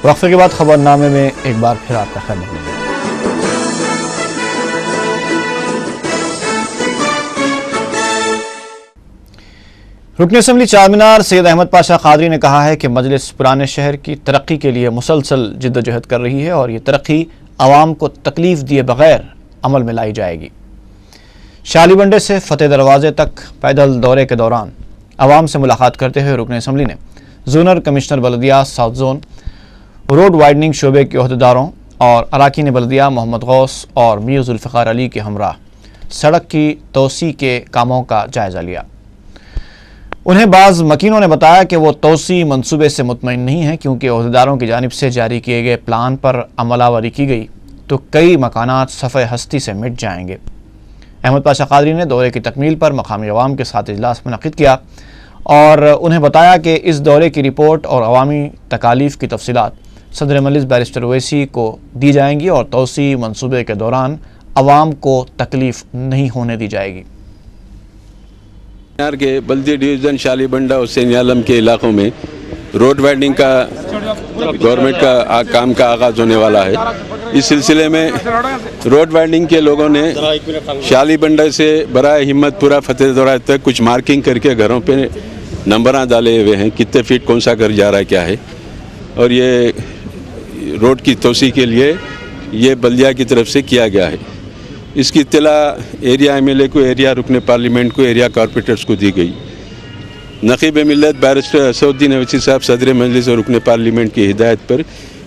وقفے کے بعد خبر نامے میں ایک بار پھر آپ کا خیر مقدم ہے۔ رکن اسمبلی چارمینار سید احمد پاشا قادری نے کہا ہے کہ مجلس پرانے شہر کی ترقی کے لیے مسلسل جدوجہد کر رہی ہے اور یہ ترقی عوام کو تکلیف دیے بغیر عمل میں لائی جائے گی۔ شالی بنڈے سے فتح دروازے تک پیدل دورے کے دوران عوام سے ملاقات کرتے ہوئے رکن اسمبلی نے زونل کمشنر بلدیہ ساؤتھ زون، روڈ وائڈننگ شعبے کے عہدیداروں اور اراکین بلدیہ محمد غوث اور میر ذوالفقار علی کے ہمراہ سڑک کی توسیع کے کاموں کا جائزہ لیا۔ انہیں بعض مکینوں نے بتایا کہ وہ توسیع منصوبے سے مطمئن نہیں ہیں کیونکہ عہدیداروں کی جانب سے جاری کیے گئے پلان پر عمل آوری کی گئی تو کئی مکانات صفحہ ہستی سے مٹ جائیں گے۔ احمد پاشا قادری نے دورے کی تکمیل پر مقامی عوام کے ساتھ اجلاس منعقد کیا اور انہیں بتایا کہ اس دورے کی رپورٹ اور عوامی تکالیف کی تفصیلات صدر مجلس بیرسٹر اویسی کو دی جائیں گی اور توسیع منصوبے کے دوران عوام کو تکلیف نہیں ہونے دی جائے گی۔ کے بلدی ڈویژن شالی بنڈا حسین عالم کے علاقوں میں روڈ وائڈنگ کا گورنمنٹ کا کام کا آغاز ہونے والا ہے۔ اس سلسلے میں روڈ وائڈنگ کے لوگوں نے شالی بنڈا سے برائے ہمت پورا فتح دورہ تک کچھ مارکنگ کر کے گھروں پہ نمبراں ڈالے ہوئے ہیں، کتنے فیٹ کون سا گھر جا رہا ہے کیا ہے، اور یہ روڈ کی توسیع کے لیے یہ بلدیہ کی طرف سے کیا گیا ہے۔ اس کی اطلاع ایریا ایم ایل اے کو، ایریا رکن پارلیمنٹ کو، ایریا کارپوریٹرز کو دی گئی۔ نقیب ملت بیرسٹر اسد الدین اویسی صاحب صدر مجلس اور رکن پارلیمنٹ کی ہدایت پر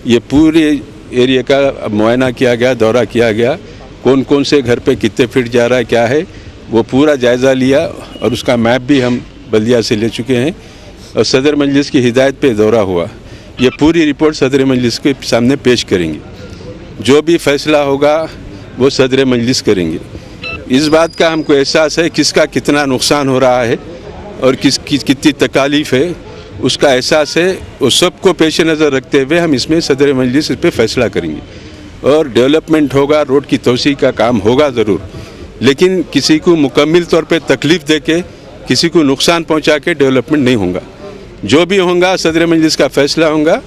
یہ پورے ایریا کا معائنہ کیا گیا، دورہ کیا گیا، کون کون سے گھر پہ کتنے فٹ جا رہا ہے کیا ہے، وہ پورا جائزہ لیا اور اس کا میپ بھی ہم بلدیہ سے لے چکے ہیں اور صدر مجلس کی ہدایت پہ دورہ ہوا۔ یہ پوری رپورٹ صدر مجلس کے سامنے پیش کریں گے، جو بھی فیصلہ ہوگا وہ صدر مجلس کریں گے۔ اس بات کا ہم کو احساس ہے کس کا کتنا نقصان ہو رہا ہے اور کس کی کتنی تکالیف ہے، اس کا احساس ہے، اس سب کو پیش نظر رکھتے ہوئے ہم اس میں صدر مجلس اس پہ فیصلہ کریں گے اور ڈیولپمنٹ ہوگا، روڈ کی توسیع کا کام ہوگا ضرور، لیکن کسی کو مکمل طور پہ تکلیف دے کے، کسی کو نقصان پہنچا کے ڈیولپمنٹ نہیں ہوگا۔ جو بھی ہوگا صدر مجلس کا فیصلہ ہوگا،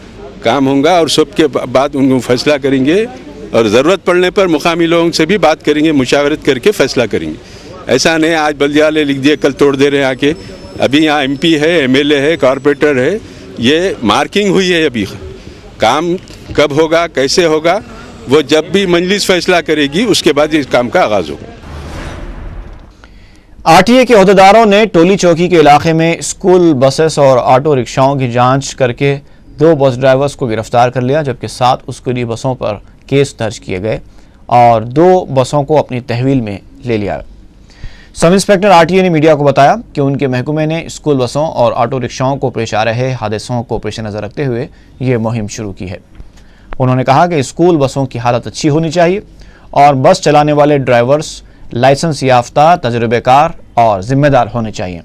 کام ہوگا اور سب کے بعد ان کو فیصلہ کریں گے اور ضرورت پڑنے پر مقامی لوگوں سے بھی بات کریں گے، مشاورت کر کے فیصلہ کریں گے۔ ایسا نہیں آج بلدیہ والے لکھ دیے کل توڑ دے رہے ہیں آ کے۔ ابھی یہاں ایم پی ہے، ایم ایل اے ہے، کارپوریٹر ہے، یہ مارکنگ ہوئی ہے۔ ابھی کام کب ہوگا، کیسے ہوگا، وہ جب بھی مجلس فیصلہ کرے گی اس کے بعد اس کام کا آغاز ہوگا۔ آر ٹی اے کے عہدیداروں نے ٹولی چوکی کے علاقے میں اسکول بسز اور آٹو رکشاؤں کی جانچ کر کے 2 بس ڈرائیورز کو گرفتار کر لیا، جبکہ 7 اسکولی بسوں پر کیس درج کیے گئے اور 2 بسوں کو اپنی تحویل میں لے لیا۔ Sub inspector R T A نے میڈیا کو بتایا کہ ان کے محکمے نے اسکول بسوں اور آٹو رکشاؤں کو پیش آ رہے حادثوں کو پیش نظر رکھتے ہوئے یہ مہم شروع کی ہے۔ انہوں نے کہا کہ اسکول بسوں کی حالت اچھی ہونی چاہیے اور بس چلانے والے ڈرائیورز لائسنس یافتہ، تجربے کار اور ذمہ دار ہونے چاہیے۔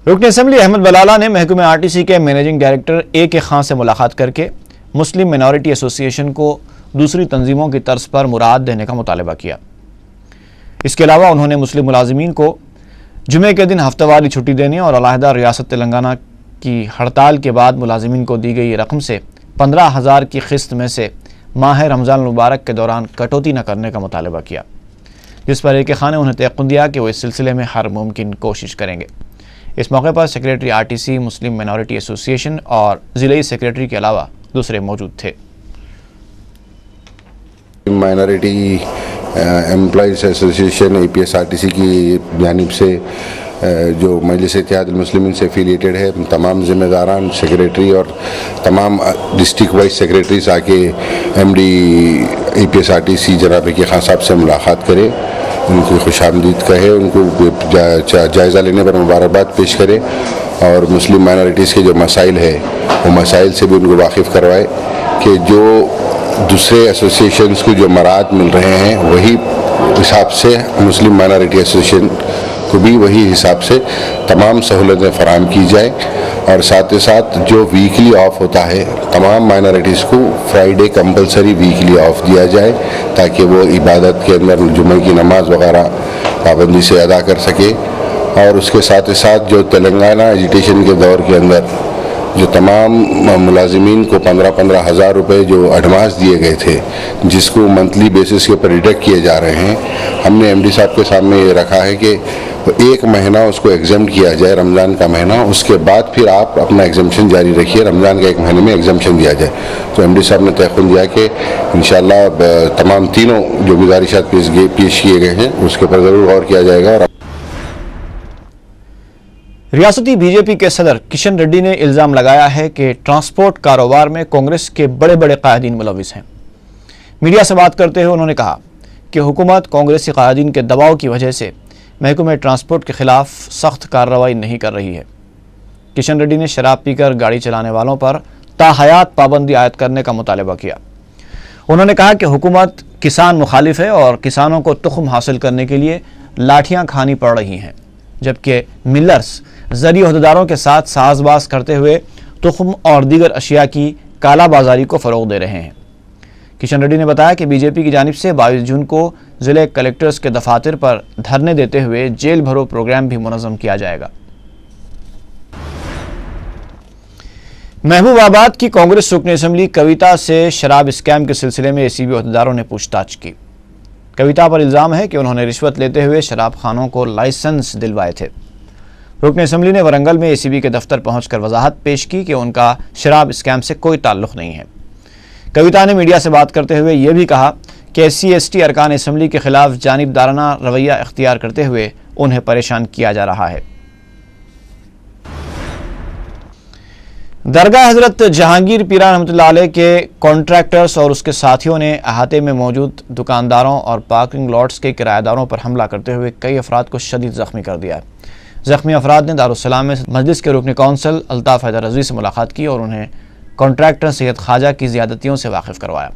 رکن اسمبلی احمد بلالہ نے محکمہ آر ٹی سی کے مینیجنگ ڈائریکٹر اے کے خان سے ملاقات کر کے مسلم مائنورٹی ایسوسی ایشن کو دوسری تنظیموں کی طرز پر مراد دینے کا مطالبہ کیا۔ اس کے علاوہ انہوں نے مسلم ملازمین کو جمعے کے دن ہفتہ واری چھٹی دینے اور علیحدہ ریاست تلنگانہ کی ہڑتال کے بعد ملازمین کو دی گئی رقم سے 15,000 کی قسط میں سے ماہ رمضان المبارک کے دوران کٹوتی نہ کرنے کا مطالبہ کیا، جس پر اے کے خان نے انہیں تیقن دیا کہ وہ اس سلسلے میں ہر ممکن کوشش کریں گے۔ اس موقع پر سیکریٹری آر ٹی سی، مسلم مائنورٹی ایسوسی ایشن اور ضلعی سیکریٹری کے علاوہ دوسرے موجود تھے۔ Minority employees association A P S R T C کی جانب سے جو مجلس اتحاد المسلمین سے افیلیٹڈ ہے، تمام ذمہ داران، سیکریٹری اور تمام ڈسٹرکٹ وائز سیکریٹریز آ کے M D A P S R T C جناب اے کے خان صاحب سے ملاقات کرے، ان کی خوش آمدید کہے، ان کو جائزہ لینے پر مبارکباد پیش کرے اور مسلم مائنورٹیز کے جو مسائل ہے وہ مسائل سے بھی ان کو واقف کروائے کہ جو دوسرے ایسوسی ایشنز کو جو مراعات مل رہے ہیں وہی حساب سے مسلم مائنورٹی ایسوسی ایشن کو بھی وہی حساب سے تمام سہولتیں فراہم کی جائے اور ساتھ ہی ساتھ جو ویکلی آف ہوتا ہے تمام مائنارٹیز کو فرائیڈے کمپلسری ویکلی آف دیا جائے تاکہ وہ عبادت کے اندر جمعہ کی نماز وغیرہ پابندی سے ادا کر سکے. اور اس کے ساتھ ہی ساتھ جو تلنگانہ ایجوٹیشن کے دور کے اندر جو تمام ملازمین کو 15-15 ہزار روپے جو ایڈوانس دیے گئے تھے جس کو منتھلی بیسس کے اوپر ڈیڈکٹ کیے جا رہے ہیں, ہم نے ایم ڈی صاحب کے سامنے یہ رکھا ہے کہ ایک مہینہ اس کو ایگزمپٹ کیا جائے, رمضان کا مہینہ, اس کے بعد پھر آپ اپنا ایگزمپشن جاری رکھیے, رمضان کے ایک مہینے میں ایگزمپشن دیا جائے. تو ایم ڈی صاحب نے تیقن دیا کہ انشاءاللہ تمام تینوں جو گزارشات پیش کیے گئے ہیں اس کے اوپر ضرور غور کیا جائے گا. اور ریاستی بی جے پی کے صدر کشن ریڈی نے الزام لگایا ہے کہ ٹرانسپورٹ کاروبار میں کانگریس کے بڑے بڑے قائدین ملوث ہیں. میڈیا سے بات کرتے ہوئے انہوں نے کہا کہ حکومت کانگریسی قائدین کے دباؤ کی وجہ سے محکمہ ٹرانسپورٹ کے خلاف سخت کارروائی نہیں کر رہی ہے. کشن ریڈی نے شراب پی کر گاڑی چلانے والوں پر تاحیات پابندی عائد کرنے کا مطالبہ کیا. انہوں نے کہا کہ حکومت کسان مخالف ہے اور کسانوں کو تخم حاصل کرنے کے لیے لاٹھیاں کھانی پڑ رہی ہیں, جبکہ ملرز زرعی عہدیداروں کے ساتھ ساز باز کرتے ہوئے تخم اور دیگر اشیاء کی کالا بازاری کو فروغ دے رہے ہیں. کشن ریڈی نے بتایا کہ بی جے پی کی جانب سے 22 جون کو ضلع کلکٹرز کے دفاتر پر دھرنے دیتے ہوئے جیل بھرو پروگرام بھی منظم کیا جائے گا. محبوب آباد کی کانگریس رکن اسمبلی کویتا سے شراب اسکیم کے سلسلے میں اے سی بی عہدیداروں نے پوچھ تاچھ کی. کویتا پر الزام ہے کہ انہوں نے رشوت لیتے ہوئے شراب خانوں کو لائسنس دلوائے تھے. رکن اسمبلی نے ورنگل میں اے سی بی کے دفتر پہنچ کر وضاحت پیش کی کہ ان کا شراب اسکیم سے کوئی تعلق نہیں ہے. کویتا نے میڈیا سے بات کرتے ہوئے یہ بھی کہا کہ ایس سی ایس ٹی ارکان اسمبلی کے خلاف جانبدارانہ رویہ اختیار کرتے ہوئے انہیں پریشان کیا جا رہا ہے. درگاہ حضرت جہانگیر پیران رحمۃ اللہ علیہ کے کانٹریکٹرز اور اس کے ساتھیوں نے احاطے میں موجود دکانداروں اور پارکنگ لاٹس کے کرایہ داروں پر حملہ کرتے ہوئے کئی افراد کو شدید زخمی کر دیا ہے. زخمی افراد نے دارالسلام میں مجلس کے رکن کونسل الطاف حیدر رضوی سے ملاقات کی اور انہیں کانٹریکٹر سید خواجہ کی زیادتیوں سے واقف کروایا.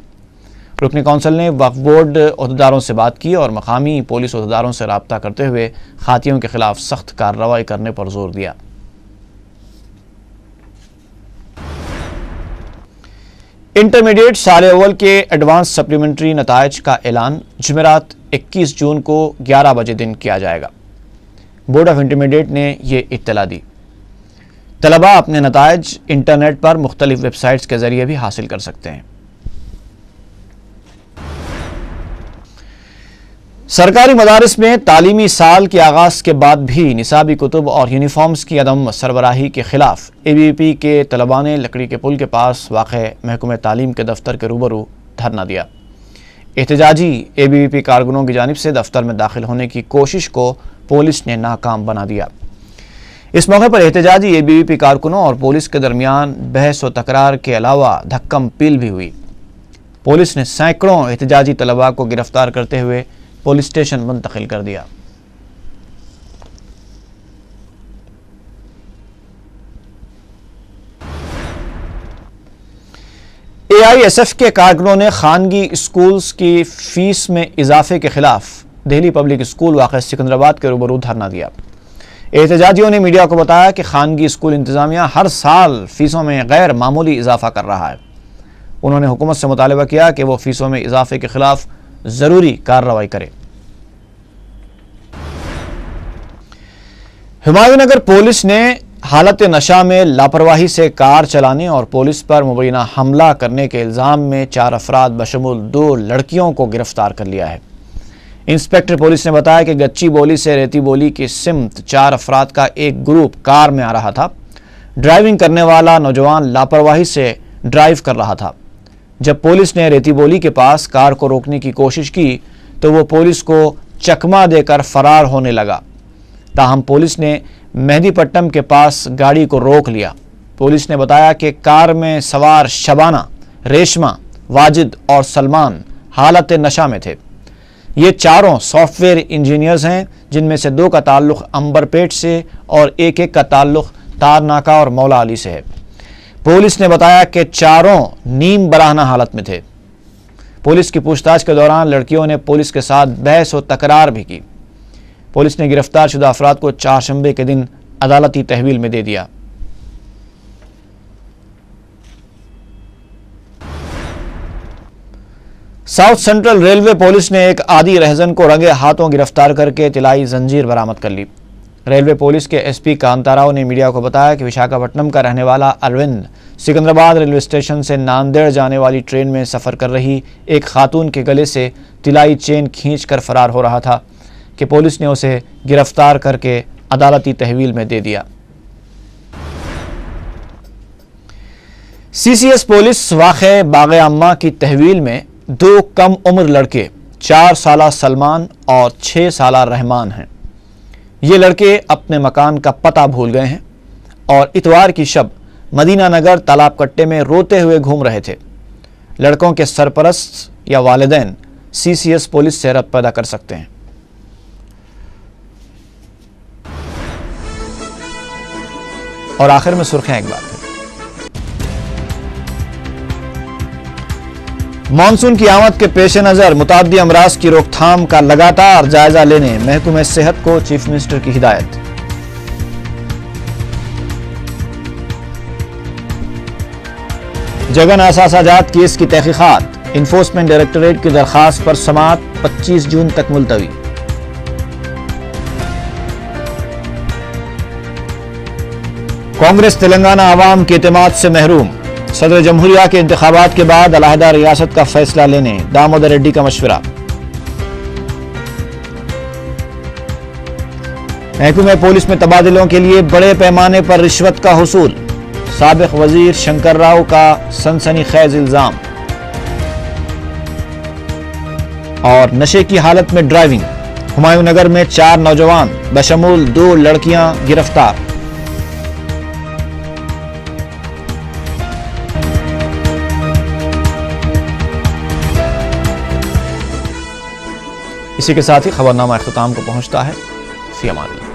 رکن کونسل نے وقف بورڈ عہدیداروں سے بات کی اور مقامی پولیس عہدیداروں سے رابطہ کرتے ہوئے خاطیوں کے خلاف سخت کارروائی کرنے پر زور دیا. انٹرمیڈیٹ سال اول کے ایڈوانس سپلیمنٹری نتائج کا اعلان جمعرات 21 جون کو 11 بجے دن کیا جائے گا. بورڈ آف انٹرمیڈیٹ نے یہ اطلاع دی. طلباء اپنے نتائج انٹرنیٹ پر مختلف ویب سائٹس کے ذریعے بھی حاصل کر سکتے ہیں. سرکاری مدارس میں تعلیمی سال کے آغاز کے بعد بھی نصابی کتب اور یونیفارمز کی عدم سربراہی کے خلاف اے بی وی پی کے طلباء نے لکڑی کے پل کے پاس واقع محکمہ تعلیم کے دفتر کے روبرو دھرنا دیا. احتجاجی اے بی وی پی کارکنوں کی جانب سے دفتر میں داخل ہونے کی کوشش کو پولیس نے ناکام بنا دیا. اس موقع پر احتجاجی اے بی وی پی کارکنوں اور پولیس کے درمیان بحث و تکرار کے علاوہ دھکم پیل بھی ہوئی. پولیس نے سینکڑوں احتجاجی طلباء کو گرفتار کرتے ہوئے پولیس اسٹیشن منتقل کر دیا. اے آئی ایس ایف کے کارکنوں نے خانگی اسکولز کی فیس میں اضافے کے خلاف دہلی پبلک اسکول واقع سکندرآباد کے روبرو دھرنا دیا. احتجاجیوں نے میڈیا کو بتایا کہ خانگی اسکول انتظامیہ ہر سال فیسوں میں غیر معمولی اضافہ کر رہا ہے. انہوں نے حکومت سے مطالبہ کیا کہ وہ فیسوں میں اضافے کے خلاف ضروری کارروائی کرے. ہمایوں نگر پولیس نے حالت نشہ میں لاپرواہی سے کار چلانے اور پولیس پر مبینہ حملہ کرنے کے الزام میں 4 افراد بشمول 2 لڑکیوں کو گرفتار کر لیا ہے. انسپکٹر پولیس نے بتایا کہ گچی بولی سے ریتی بولی کی سمت 4 افراد کا ایک گروپ کار میں آ رہا تھا. ڈرائیونگ کرنے والا نوجوان لاپرواہی سے ڈرائیو کر رہا تھا. جب پولیس نے ریتی بولی کے پاس کار کو روکنے کی کوشش کی تو وہ پولیس کو چکما دے کر فرار ہونے لگا. تاہم پولیس نے مہدی پٹم کے پاس گاڑی کو روک لیا. پولیس نے بتایا کہ کار میں سوار شبانہ، ریشمہ، واجد اور سلمان حالت نشہ میں تھے. یہ چاروں سافٹ ویئر انجینئرز ہیں، جن میں سے 2 کا تعلق امبر پیٹ سے اور ایک کا تعلق تارناکا اور مولا علی سے ہے. پولیس نے بتایا کہ چاروں نیم براہنہ حالت میں تھے. پولیس کی پوچھ تاچھ کے دوران لڑکیوں نے پولیس کے ساتھ بحث و تکرار بھی کی. پولیس نے گرفتار شدہ افراد کو 4 شنبے کے دن عدالتی تحویل میں دے دیا. ساؤتھ سینٹرل ریلوے پولیس نے ایک عادی رہزن کو رنگے ہاتھوں گرفتار کر کے طلائی زنجیر برآمد کر لی۔ ریلوے پولیس کے ایس پی کانتا راؤ نے میڈیا کو بتایا کہ وشاکھاپٹنم کا رہنے والا اروند سکندرآباد ریلوے اسٹیشن سے ناندیڑ جانے والی ٹرین میں سفر کر رہی ایک خاتون کے گلے سے طلائی چین کھینچ کر فرار ہو رہا تھا کہ پولیس نے اسے گرفتار کر کے عدالتی تحویل میں دے دیا۔ سی سی ایس پولیس واقع باغ عامہ کی تحویل میں 2 کم عمر لڑکے 4 سالہ سلمان اور 6 سالہ رحمان ہیں۔ یہ لڑکے اپنے مکان کا پتہ بھول گئے ہیں اور اتوار کی شب مدینہ نگر تالاب کٹے میں روتے ہوئے گھوم رہے تھے۔ لڑکوں کے سرپرست یا والدین سی سی ایس پولیس سے ربط پیدا کر سکتے ہیں۔ اور آخر میں سرخیاں ایک بار پھر۔ مانسون کی آمد کے پیش نظر متعدی امراض کی روک تھام کا لگاتار جائزہ لینے محکمہ صحت کو چیف منسٹر کی ہدایت۔ جگن اثاثہ جات کیس کی تحقیقات انفورسمنٹ ڈائریکٹوریٹ کی درخواست پر سماعت 25 جون تک ملتوی۔ کانگریس تلنگانہ عوام کے اعتماد سے محروم، صدر جمہوریہ کے انتخابات کے بعد علیحدہ ریاست کا فیصلہ لینے دامودر ریڈی کا مشورہ۔ محکمہ پولیس میں تبادلوں کے لیے بڑے پیمانے پر رشوت کا حصول، سابق وزیر شنکر راؤ کا سنسنی خیز الزام۔ اور نشے کی حالت میں ڈرائیونگ، ہمایوں نگر میں 4 نوجوان بشمول 2 لڑکیاں گرفتار۔ اسی کے ساتھ ہی خبرنامہ اختتام کو پہنچتا ہے۔ فی امان اللہ۔